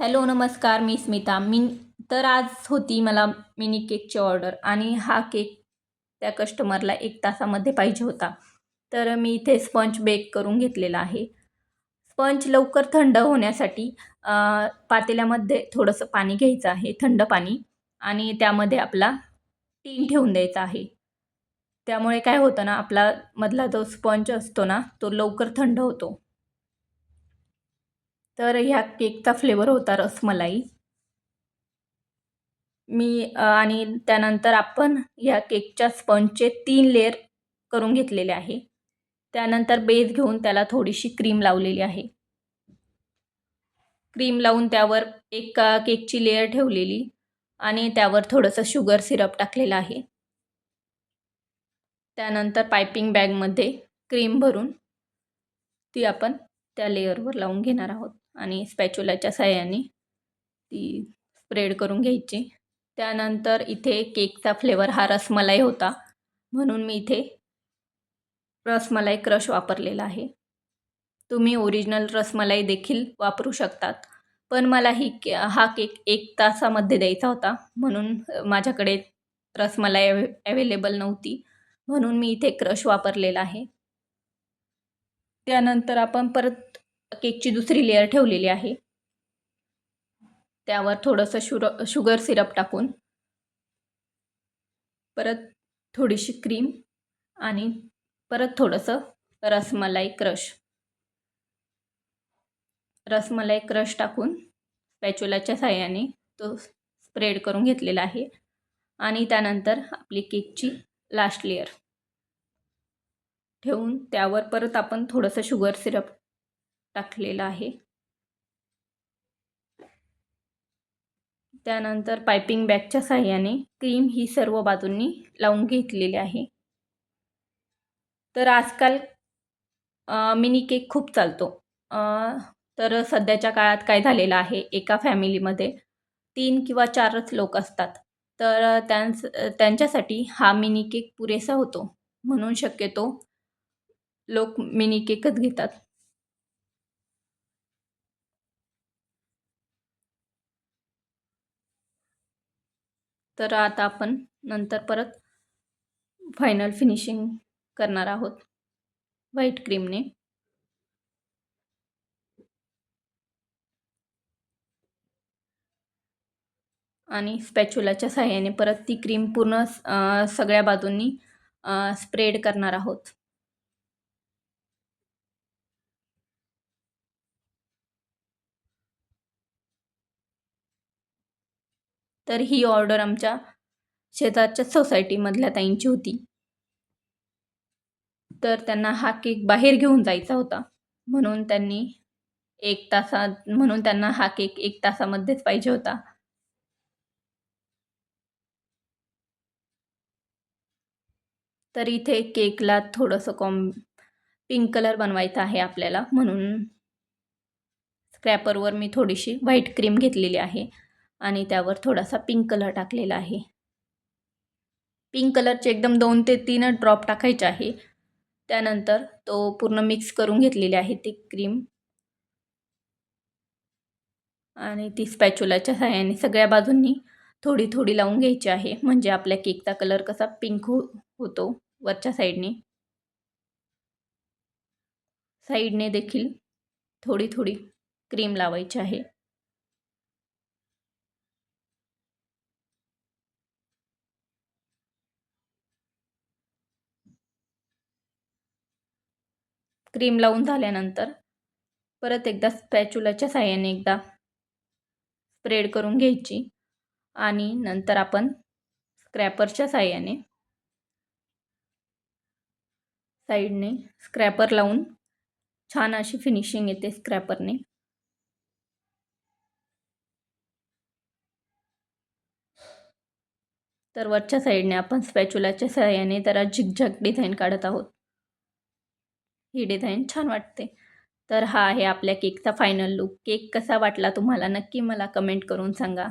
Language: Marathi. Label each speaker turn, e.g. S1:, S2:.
S1: हॅलो नमस्कार, मी स्मिता. तर आज होती मला मिनी केकची ऑर्डर आणि हा केक त्या कस्टमरला 1 तासामध्ये पाहिजे होता. तर मी इथे स्पंज बेक करून घेतलेला आहे. स्पंज लवकर थंड होण्यासाठी पातेल्यामध्ये थोडंसं पाणी घ्यायचं आहे, थंड पाणी, आणि त्यामध्ये आपला टीन ठेवून द्यायचा आहे. त्यामुळे काय होतं ना, आपला मधला जो स्पंज असतो ना, तो लवकर थंड होतो. तर ह्या केकचा फ्लेवर होता रसमलाई. आणि त्यानंतर आपण या केकच्या स्पंजचे 3 लेयर करून घेतलेले आहे. त्यानंतर बेस घेऊन त्याला थोडीशी क्रीम लावलेली आहे. क्रीम लावून त्यावर एक केकची लेयर ठेवलेली आणि त्यावर थोडंसं शुगर सिरप टाकलेलं आहे. त्यानंतर पायपिंग बॅगमध्ये क्रीम भरून ती आपण त्या लेयरवर लावून घेणार आहोत आणि स्पॅच्युलाच्या साहाय्याने ती स्प्रेड करून घ्यायची. त्यानंतर इथे केकचा फ्लेवर हा रसमलाई होता, म्हणून मी इथे रसमलाई क्रश वापरलेला आहे. तुम्ही ओरिजिनल रसमलाई देखील वापरू शकतात, पण मला हा केक 1 तासामध्ये द्यायचा होता, म्हणून माझ्याकडे रसमलाई अवेलेबल नव्हती, म्हणून मी इथे क्रश वापरलेला आहे. त्यानंतर आपण परत केकची दुसरी लेयर ठेवलेली आहे. त्यावर थोडंसं शुगर सिरप टाकून परत थोडीशी क्रीम आणि परत थोडंसं रसमलाई क्रश टाकून स्पॅच्युलाच्या साहाय्याने तो स्प्रेड करून घेतलेला आहे. आणि त्यानंतर आपली केकची लास्ट लेयर ठेवून त्यावर परत आपण थोडंसं शुगर सिरप टाकलेलं आहे. त्यानंतर पायपिंग बॅगच्या साहाय्याने क्रीम ही सर्व बाजूंनी लावून घेतलेली आहे. तर आजकाल मिनी केक खूप चालतो. तर सध्याच्या काळात काय झालेलं आहे, एका फॅमिलीमध्ये 3 किंवा 4च लोक असतात. तर त्यांच्यासाठी हा मिनी केक पुरेसा होतो, म्हणून शक्यतो लोक मिनी केकच घेतात. तर आता आपण नंतर परत फायनल फिनिशिंग करणार आहोत व्हाईट क्रीमने. आणि स्पॅच्युलाच्या साहाय्याने परत ती क्रीम पूर्ण सगळ्या बाजूंनी स्प्रेड करणार आहोत. तर ही ऑर्डर आमच्या शेजारच्या सोसायटीमधल्या ताईंची होती. तर त्यांना हा केक बाहेर घेऊन जायचा होता, म्हणून त्यांना हा केक 1 तासामध्येच पाहिजे होता. तर इथे केकला थोडंसं पिंक कलर बनवायचा आहे आपल्याला, म्हणून स्क्रॅपरवर मी थोडीशी व्हाईट क्रीम घेतलेली आहे आणि त्यावर थोडासा पिंक कलर टाकलेला आहे. पिंक कलरचे एकदम 2 ते 3 ड्रॉप टाकायचे आहे. त्यानंतर तो पूर्ण मिक्स करून घेतलेली आहे ती क्रीम आणि ती स्पॅच्युलाच्या सहाय्याने सगळ्या बाजूंनी थोडी थोडी लावून घ्यायची आहे, म्हणजे आपल्या केकचा कलर कसा पिंक होतो. वरच्या साईडने देखील थोडी थोडी क्रीम लावायची आहे. क्रीम लावून झाल्यानंतर परत एकदा स्पॅच्युलाच्या साहाय्याने एकदा स्प्रेड करून घ्यायची आणि नंतर आपण स्क्रॅपरच्या साहाय्याने साईडने स्क्रॅपर लावून छान अशी फिनिशिंग येते स्क्रॅपरने. तर वरच्या साईडने आपण स्पॅच्युलाच्या साहाय्याने जरा झिगझॅग डिझाईन काढत आहोत. ही डिझाईन छान वाटते. तर हा आहे आपल्या केकचा फायनल लुक. केक कसा वाटला तुम्हाला नक्की मला कमेंट करून सांगा.